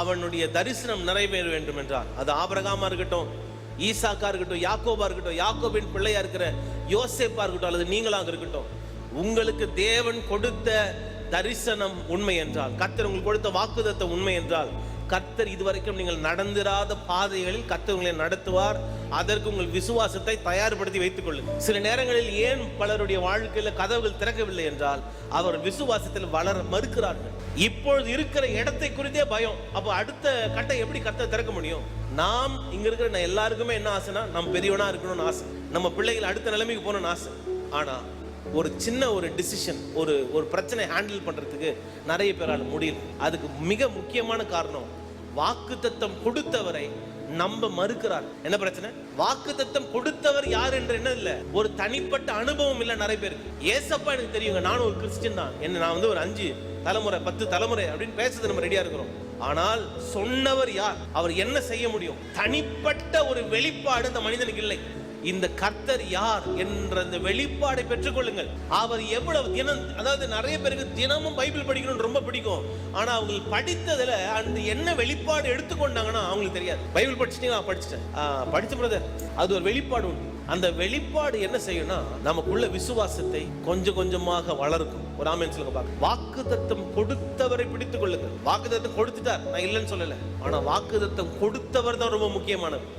அவனுடைய தரிசனம் நிறைவேற வேண்டும் என்றால், அது ஆபிரகாமா இருக்கட்டும், ஈசாக்கா இருக்கட்டும், யாக்கோபா இருக்கட்டும், யாக்கோபின் பிள்ளையா இருக்கிற யோசேப்பா இருக்கட்டும், அல்லது நீங்களாக இருக்கட்டும், உங்களுக்கு தேவன் கொடுத்த தரிசனம் உண்மை என்றால், கர்த்தர் உங்களுக்கு கொடுத்த வாக்குத்தத்தம் உண்மை என்றால், கர்த்தர் இதுவரைக்கும் நீங்கள் நடந்திராத பாதைகளில் கர்த்தர் உங்களை நடத்துவார். அதற்கு உங்கள் விசுவாசத்தை தயார்படுத்தி வைத்துக் கொள்ளுங்கள். சில நேரங்களில் ஏன் பலருடைய வாழ்க்கையில கதவுகள் திறக்கவில்லை என்றால், அவர் விசுவாசத்தில் வளர மறுக்கிறார்கள். இப்பொழுது இருக்கிற இடத்தை குறித்தே பயம். அப்போ அடுத்த கட்டை எப்படி கர்த்தர் திறக்க முடியும்? நாம் இங்க இருக்கிற எல்லாருக்குமே என்ன ஆசைனா, நம்ம பெரியவனா இருக்கணும்னு ஆசை, நம்ம பிள்ளைகள் அடுத்த நிலைமைக்கு போகணும்னு ஆசை. ஆனா ஒரு சின்ன ஒரு டிசிஷன், ஒரு பிரச்சனை ஹேண்டில் பண்றதுக்கு நிறைய பேரால் முடியல. அதுக்கு மிக முக்கியமான காரணம், வாக்குத்தத்தம் கொடுத்தவரை நம்ப மறுக்கிறார். என்ன பிரச்சனை? வாக்குத்தத்தம் கொடுத்தவர் யார் என்று என்ன இல்ல, ஒரு தனிப்பட்ட அனுபவம் இல்ல நிறைய பேருக்கு. ஏசப்பா எனக்கு தெரியுங்க, நானும் ஒரு கிறிஸ்டியன் தான், என்ன நான் வந்து ஒரு 5 தலைமுறை 10 தலைமுறை அப்படின்னு பேசுறது நம்ம ரெடியா இருக்கிறோம். ஆனால் சொன்னவர் யார், அவர் என்ன செய்ய முடியும்? தனிப்பட்ட ஒரு வெளிப்பாடு அந்த மனிதனுக்கு இல்லை. இந்த கர்த்தர் யார் என்ற அந்த வெளிப்பாடை பெற்றுக்கொள்ளுங்கள். அவர் எவ்வளவு தினம், அதாவது நிறைய பேருக்கு தினமும் பைபிள் படிக்கணும்னு ரொம்ப பிடிக்கும். ஆனா அவங்க படித்ததுல அந்த என்ன வெளிப்பாடு எடுத்துக்கொண்டாங்கன்னா அவங்களுக்கு தெரியாது. பைபிள் படிச்சுட்டீங்க, படிச்சுட்டேன், படிச்ச பிரதர், அது ஒரு வெளிப்பாடு உண்டு. அந்த வெளிப்பாடு என்ன செய்யும்னா, நமக்குள்ள விசுவாசத்தை கொஞ்சம் கொஞ்சமாக வளர்க்கும். ஒரு ஆமென் சொல்லுங்க பாக்க. வாக்குத்தத்தம் கொடுத்தவரை பிடித்துக் கொள்ளுங்கள். வாக்குத்தத்தம் கொடுத்துட்டார், நான் இல்லைன்னு சொல்லல, ஆனா வாக்குத்தத்தம் கொடுத்தவர் தான் ரொம்ப முக்கியமானவர்.